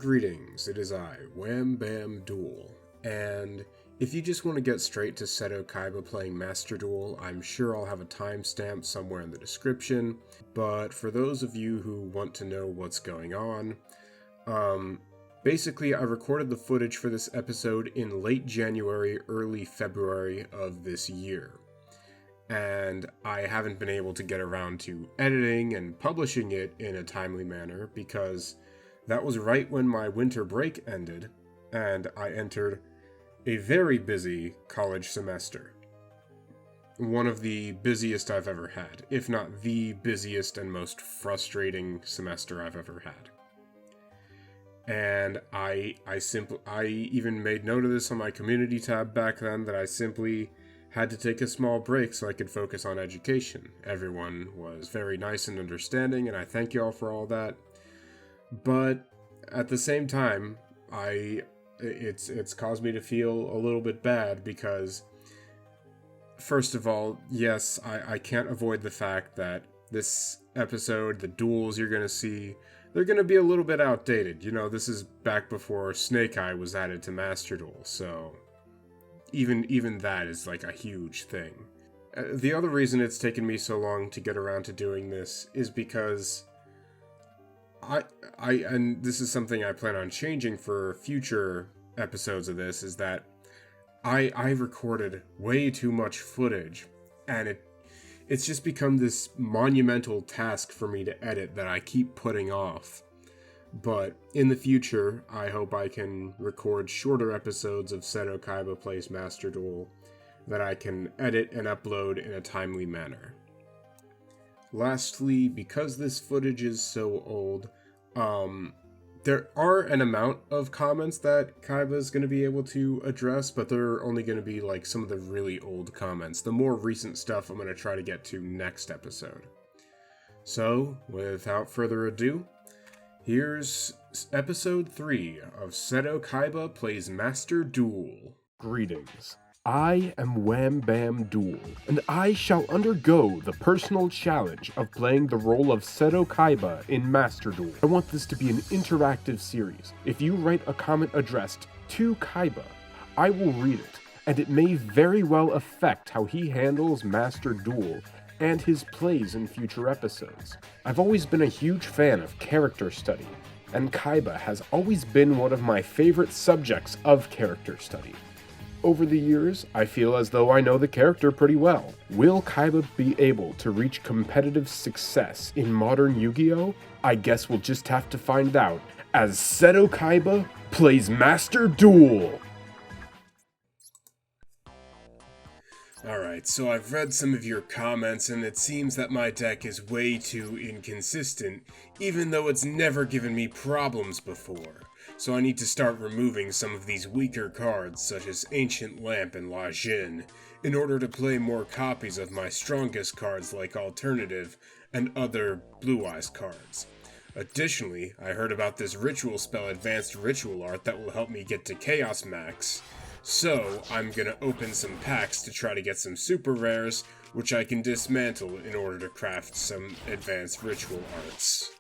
Greetings, it is I, Wham Bam Duel, and if you just want to get straight to Seto Kaiba playing Master Duel, I'm sure I'll have a timestamp somewhere in the description, but for those of you who want to know what's going on, basically I recorded the footage for this episode in late January, early February of this year, and I haven't been able to get around to editing and publishing it in a timely manner because that was right when my winter break ended, and I entered a very busy college semester. One of the busiest I've ever had, if not the busiest and most frustrating semester I've ever had. And I even made note of this on my community tab back then, that I simply had to take a small break so I could focus on education. Everyone was very nice and understanding, and I thank you all for all that. But at the same time, it's caused me to feel a little bit bad because, first of all, yes, I can't avoid the fact that this episode, the duels you're going to see, they're going to be a little bit outdated. You know, this is back before Snake Eye was added to Master Duel, so even that is like a huge thing. The other reason it's taken me so long to get around to doing this is because and this is something I plan on changing for future episodes of this, is that I recorded way too much footage, and it's just become this monumental task for me to edit that I keep putting off. But in the future, I hope I can record shorter episodes of Seto Kaiba Plays Master Duel that I can edit and upload in a timely manner. Lastly, because this footage is so old, there are an amount of comments that Kaiba is going to be able to address, but they're only going to be like some of the really old comments. The more recent stuff I'm going to try to get to next episode. So, without further ado, here's episode 3 of Seto Kaiba Plays Master Duel. Greetings. I am Wham Bam Duel, and I shall undergo the personal challenge of playing the role of Seto Kaiba in Master Duel. I want this to be an interactive series. If you write a comment addressed to Kaiba, I will read it, and it may very well affect how he handles Master Duel and his plays in future episodes. I've always been a huge fan of character study, and Kaiba has always been one of my favorite subjects of character study. Over the years, I feel as though I know the character pretty well. Will Kaiba be able to reach competitive success in modern Yu-Gi-Oh? I guess we'll just have to find out as Seto Kaiba plays Master Duel! Alright, so I've read some of your comments, and it seems that my deck is way too inconsistent, even though it's never given me problems before. So I need to start removing some of these weaker cards, such as Ancient Lamp and La Jin, in order to play more copies of my strongest cards like Alternative and other Blue Eyes cards. Additionally, I heard about this ritual spell Advanced Ritual Art that will help me get to Chaos Max, so I'm gonna open some packs to try to get some super rares, which I can dismantle in order to craft some Advanced Ritual Arts.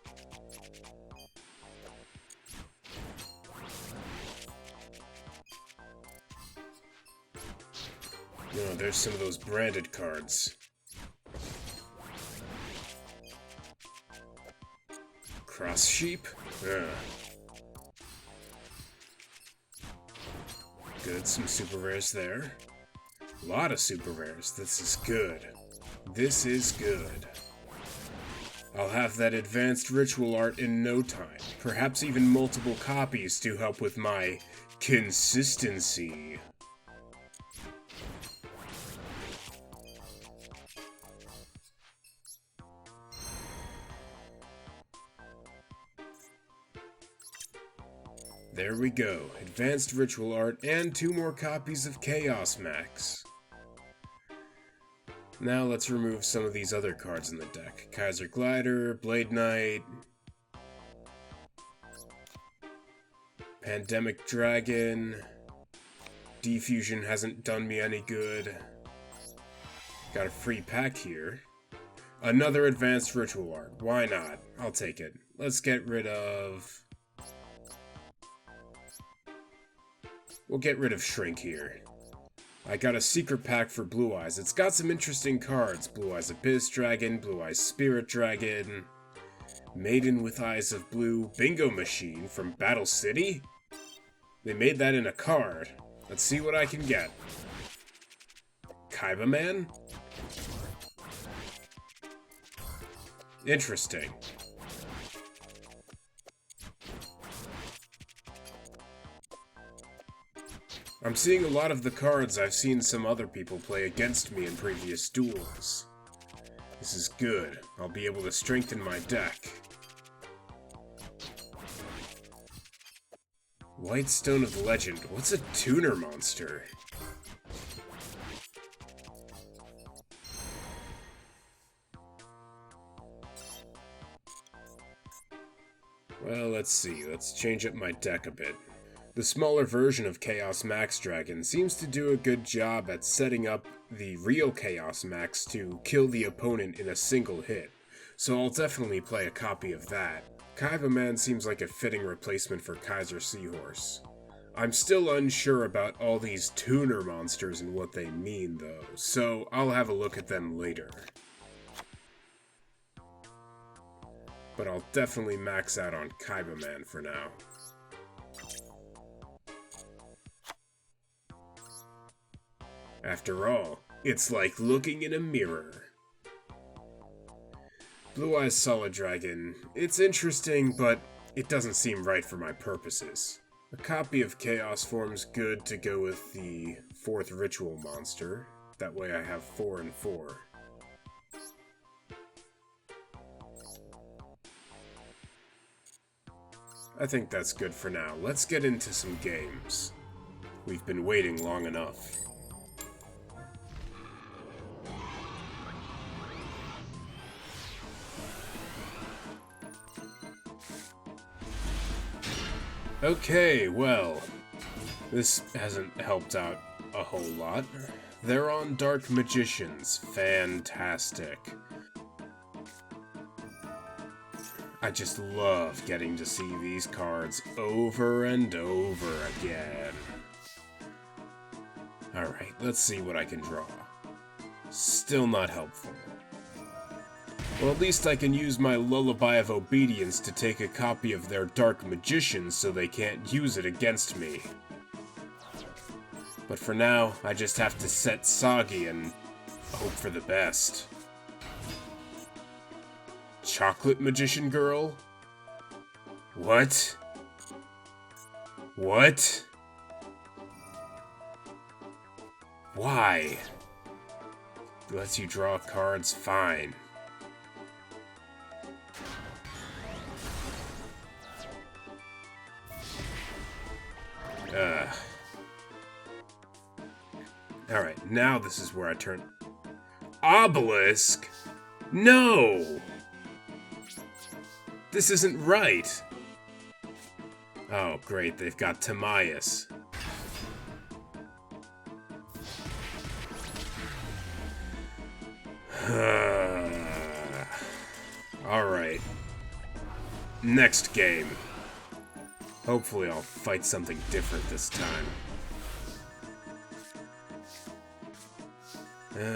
Oh, there's some of those branded cards. Cross Sheep? Good, some super rares there. A lot of super rares. This is good. This is good. I'll have that Advanced Ritual Art in no time. Perhaps even multiple copies to help with my consistency. There we go, Advanced Ritual Art and 2 more copies of Chaos Max. Now let's remove some of these other cards in the deck. Kaiser Glider, Blade Knight, Pandemic Dragon, Defusion hasn't done me any good. Got a free pack here. Another Advanced Ritual Art, why not? I'll take it. Let's get rid of We'll get rid of Shrink here. I got a secret pack for Blue Eyes. It's got some interesting cards. Blue Eyes Abyss Dragon, Blue Eyes Spirit Dragon, Maiden with Eyes of Blue, Bingo Machine from Battle City? They made that in a card. Let's see what I can get. Kaiba Man? Interesting. I'm seeing a lot of the cards I've seen some other people play against me in previous duels. This is good. I'll be able to strengthen my deck. White Stone of Legend. What's a tuner monster? Well, let's see. Let's change up my deck a bit. The smaller version of Chaos Max Dragon seems to do a good job at setting up the real Chaos Max to kill the opponent in a single hit, so I'll definitely play a copy of that. Kaiba Man seems like a fitting replacement for Kaiser Seahorse. I'm still unsure about all these tuner monsters and what they mean though, so I'll have a look at them later. But I'll definitely max out on Kaiba Man for now. After all, it's like looking in a mirror. Blue Eyes Solid Dragon. It's interesting, but it doesn't seem right for my purposes. A copy of Chaos Form's good to go with the 4th Ritual Monster. That way I have 4 and 4. I think that's good for now. Let's get into some games. We've been waiting long enough. Okay, well, this hasn't helped out a whole lot. They're on Dark Magicians. Fantastic. I just love getting to see these cards over and over again. Alright, let's see what I can draw. Still not helpful. Well, at least I can use my Lullaby of Obedience to take a copy of their Dark Magicians so they can't use it against me. But for now, I just have to set Soggy and hope for the best. Chocolate Magician Girl? What? What? Why? Lets you draw cards, fine. Alright, now this is where I turn... Obelisk? No! This isn't right! Oh, great, they've got Timaeus. Alright. Next game. Hopefully I'll fight something different this time.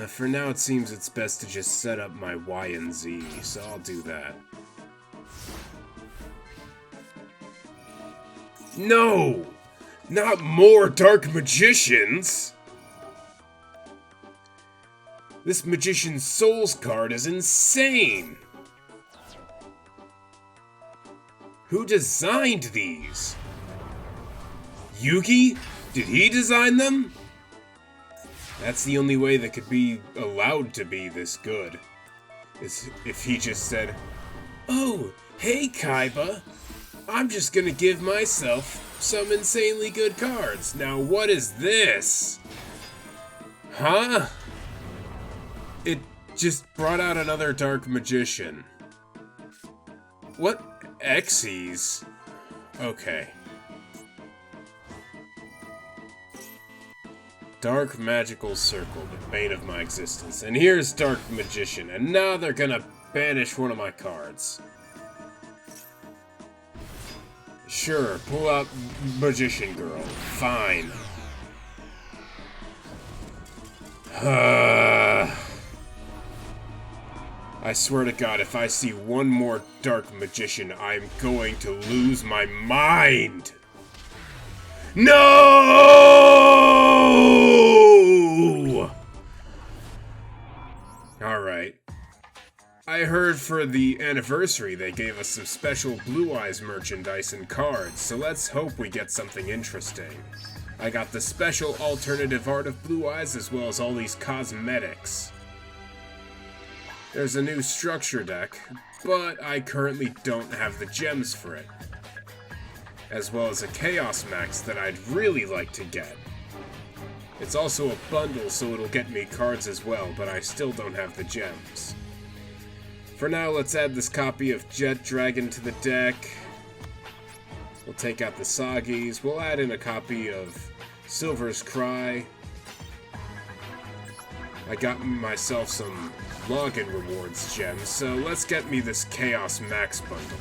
For now it seems it's best to just set up my Y and Z, so I'll do that. No! Not more Dark Magicians! This Magician's Souls card is insane! Who designed these? Yugi? Did he design them? That's the only way that could be allowed to be this good. Is if he just said, "Oh, hey Kaiba, I'm just gonna give myself some insanely good cards. Now what is this?" Huh? It just brought out another Dark Magician. What? Xyz? Okay. Dark Magical Circle, the bane of my existence. And here's Dark Magician, and now they're gonna banish one of my cards. Sure, pull out Magician Girl. Fine. I swear to God, if I see one more Dark Magician, I'm going to lose my mind! No! Alright. I heard for the anniversary they gave us some special Blue Eyes merchandise and cards, so let's hope we get something interesting. I got the special alternative art of Blue Eyes as well as all these cosmetics. There's a new structure deck, but I currently don't have the gems for it. As well as a Chaos Max that I'd really like to get. It's also a bundle, so it'll get me cards as well, but I still don't have the gems. For now, let's add this copy of Jet Dragon to the deck. We'll take out the Sagis. We'll add in a copy of Silver's Cry. I got myself some login rewards gems, so let's get me this Chaos Max bundle.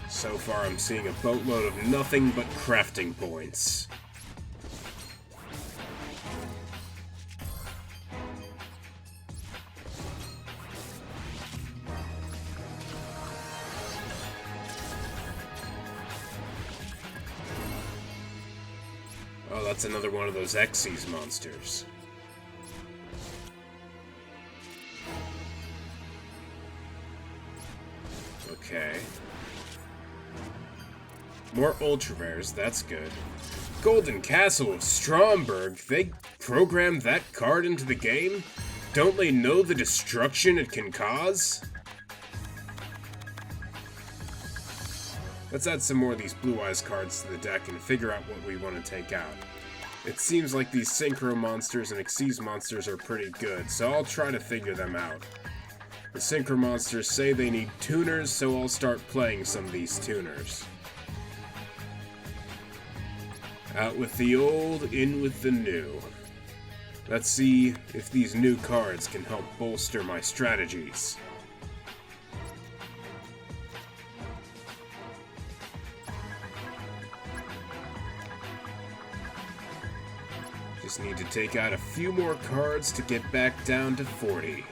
So far, I'm seeing a boatload of nothing but crafting points. Oh, that's another one of those Xyz monsters. Okay. More ultra rares, that's good. Golden Castle of Stromberg, they programmed that card into the game? Don't they know the destruction it can cause? Let's add some more of these Blue Eyes cards to the deck and figure out what we want to take out. It seems like these Synchro monsters and Xyz monsters are pretty good, so I'll try to figure them out. The Synchro monsters say they need tuners, so I'll start playing some of these tuners. Out with the old, in with the new. Let's see if these new cards can help bolster my strategies. Just need to take out a few more cards to get back down to 40.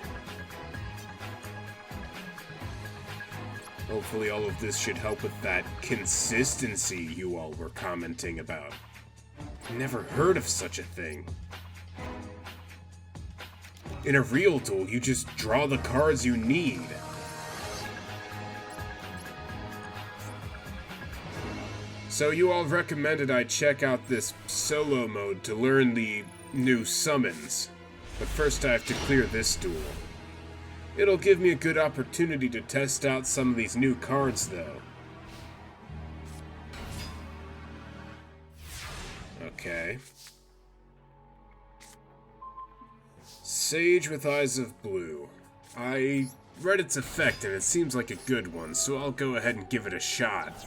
Hopefully all of this should help with that consistency you all were commenting about. Never heard of such a thing. In a real duel, you just draw the cards you need. So you all recommended I check out this solo mode to learn the new summons. But first I have to clear this duel. It'll give me a good opportunity to test out some of these new cards, though. Okay. Sage with Eyes of Blue. I read its effect and it seems like a good one, so I'll go ahead and give it a shot.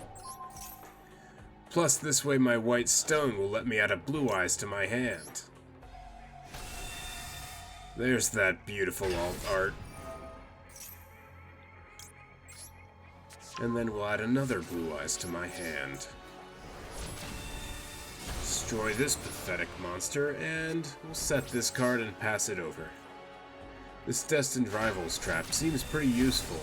Plus, this way my white stone will let me add a Blue Eyes to my hand. There's that beautiful alt art. And then we'll add another Blue Eyes to my hand. Destroy this pathetic monster, and we'll set this card and pass it over. This Destined Rivals trap seems pretty useful.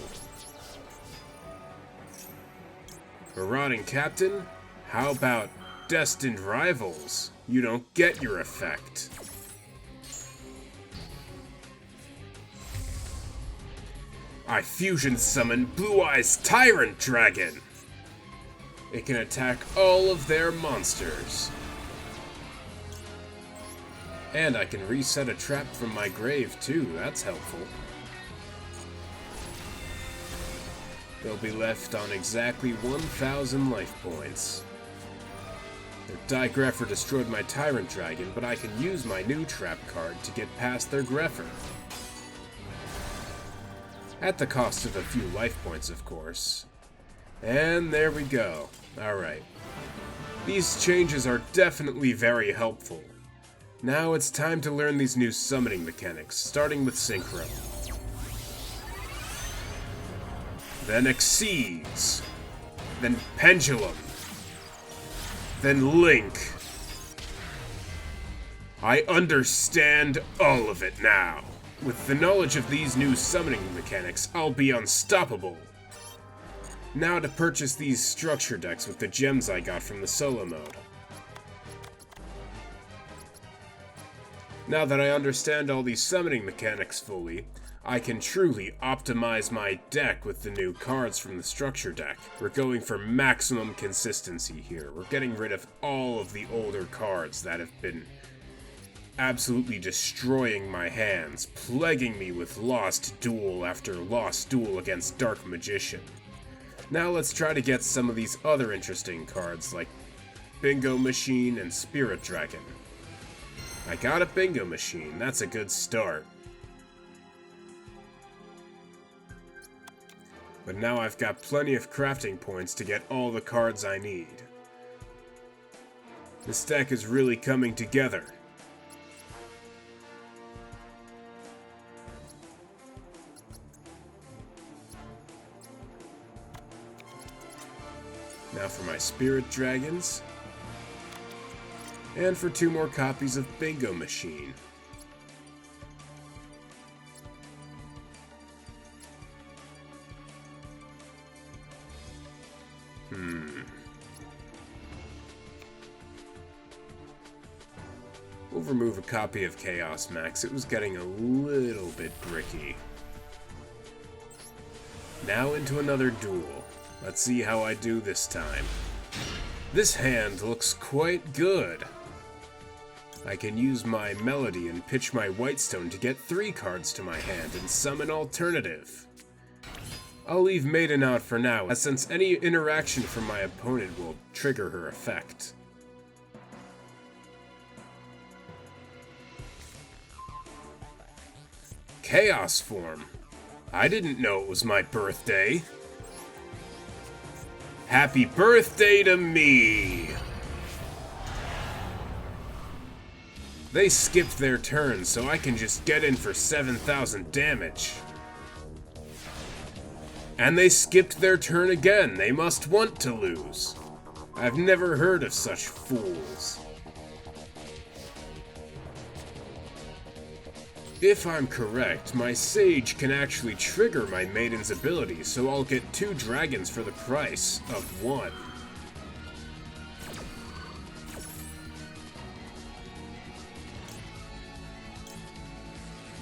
Marauding Captain? How about Destined Rivals? You don't get your effect. I fusion summon Blue Eyes Tyrant Dragon. It can attack all of their monsters. And I can reset a trap from my grave too, that's helpful. They'll be left on exactly 1,000 life points. Their Greffer destroyed my Tyrant Dragon, but I can use my new trap card to get past their Greffer. At the cost of a few life points, of course. And there we go. Alright. These changes are definitely very helpful. Now it's time to learn these new summoning mechanics, starting with Synchro. then Exceeds, then Pendulum, then Link. I understand all of it now. With the knowledge of these new summoning mechanics, I'll be unstoppable. Now to purchase these structure decks with the gems I got from the solo mode. Now that I understand all these summoning mechanics fully, I can truly optimize my deck with the new cards from the structure deck. We're going for maximum consistency here. We're getting rid of all of the older cards that have been absolutely destroying my hands, plaguing me with lost duel after lost duel against Dark Magician. Now let's try to get some of these other interesting cards like Bingo Machine and Spirit Dragon. I got a Bingo Machine, that's a good start. But now I've got plenty of crafting points to get all the cards I need. This deck is really coming together. Now for my Spirit Dragons. And for 2 more copies of Bingo Machine. We'll remove a copy of Chaos Max. It was getting a little bit bricky. Now into another duel. Let's see how I do this time. This hand looks quite good. I can use my Melody and pitch my Whitestone to get 3 cards to my hand and summon Alternative. I'll leave Maiden out for now, as since any interaction from my opponent will trigger her effect. Chaos Form. I didn't know it was my birthday. Happy birthday to me! They skipped their turn, so I can just get in for 7,000 damage. And they skipped their turn again. They must want to lose. I've never heard of such fools. If I'm correct, my Sage can actually trigger my Maiden's ability, so I'll get 2 dragons for the price of 1.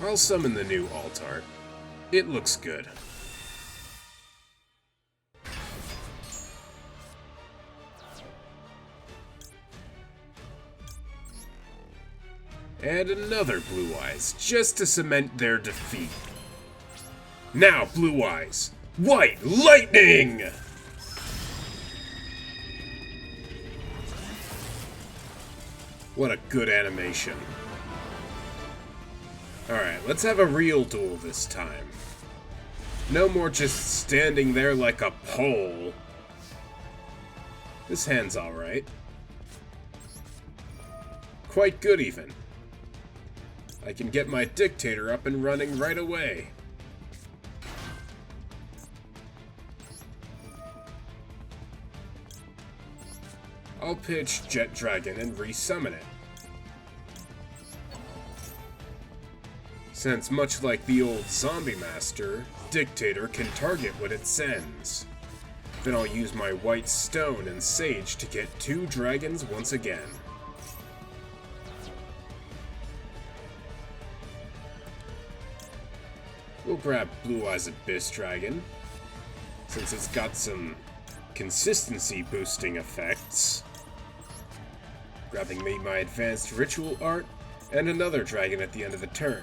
I'll summon the new alt art. It looks good. And another Blue Eyes, just to cement their defeat. Now, Blue Eyes, White Lightning! What a good animation. Alright, let's have a real duel this time. No more just standing there like a pole. This hand's alright. Quite good, even. I can get my Dictator up and running right away. I'll pitch Jet Dragon and resummon it. Since much like the old Zombie Master, Dictator can target what it sends. Then I'll use my White Stone and Sage to get 2 dragons once again. We'll grab Blue Eyes Abyss Dragon, since it's got some consistency boosting effects. Grabbing me my advanced ritual art, and another dragon at the end of the turn.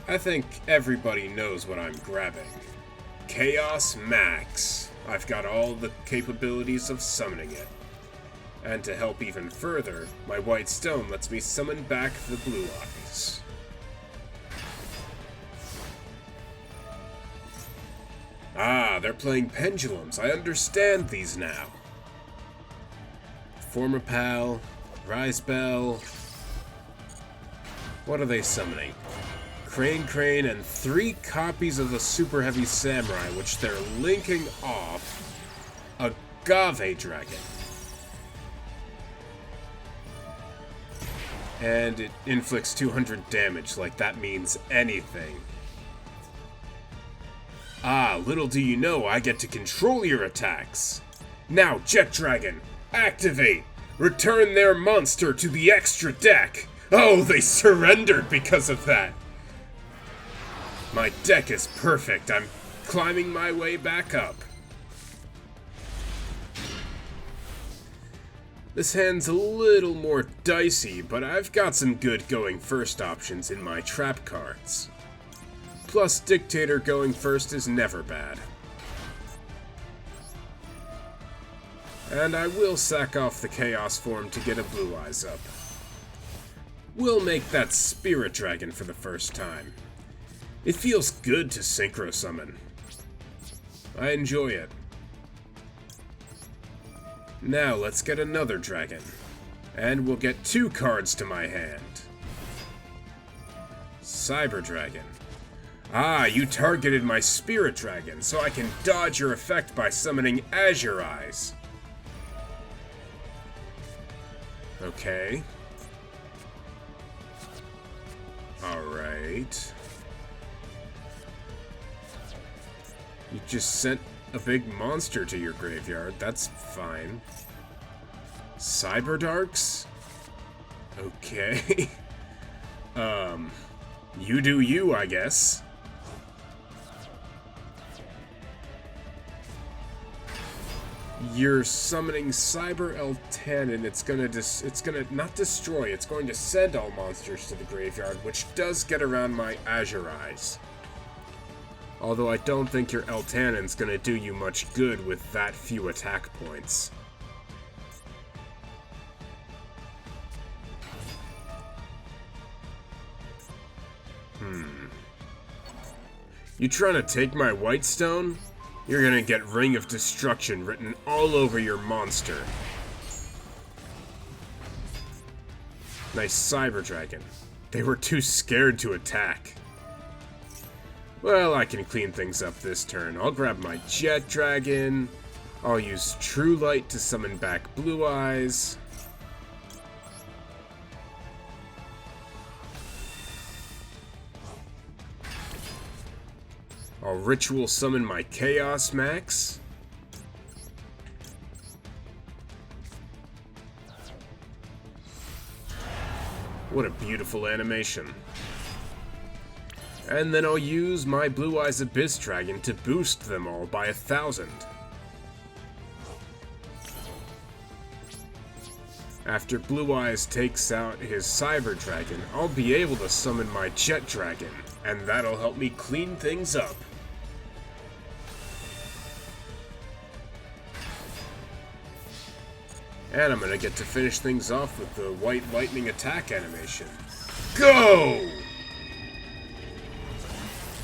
I think everybody knows what I'm grabbing. Chaos Max. I've got all the capabilities of summoning it. And to help even further, my White Stone lets me summon back the Blue Eyes. Ah, they're playing pendulums. I understand these now. Form a Pal, Rise Bell, What are they summoning? Crane, and 3 copies of the Super Heavy Samurai, which they're linking off Agave Dragon. And it inflicts 200 damage, like that means anything. Ah, little do you know, I get to control your attacks. Now, Jet Dragon, activate! Return their monster to the extra deck! Oh, they surrendered because of that! My deck is perfect. I'm climbing my way back up. This hand's a little more dicey, but I've got some good going first options in my trap cards. Plus, Dictator going first is never bad. And I will sack off the Chaos form to get a Blue Eyes up. We'll make that Spirit Dragon for the first time. It feels good to Synchro Summon. I enjoy it. Now let's get another dragon. And we'll get 2 cards to my hand. Cyber Dragon. Ah, you targeted my Spirit Dragon, so I can dodge your effect by summoning Azure Eyes. Okay. Alright. You just sent a big monster to your graveyard. That's fine. Cyberdarks? Okay. You do you, I guess. You're summoning Cyber Eltanin. It's gonna not destroy, it's going to send all monsters to the graveyard, which does get around my Azure Eyes. Although I don't think your Eltanin's gonna do you much good with that few attack points. You trying to take my Whitestone? You're gonna get Ring of Destruction written all over your monster. Nice Cyber Dragon. They were too scared to attack. Well, I can clean things up this turn. I'll grab my Jet Dragon. I'll use True Light to summon back Blue Eyes. I'll Ritual summon my Chaos Max. What a beautiful animation. And then I'll use my Blue Eyes Abyss Dragon to boost them all by 1,000. After Blue Eyes takes out his Cyber Dragon, I'll be able to summon my Jet Dragon, and that'll help me clean things up. And I'm gonna get to finish things off with the White Lightning attack animation. Go!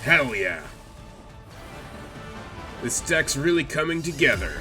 Hell yeah! This deck's really coming together.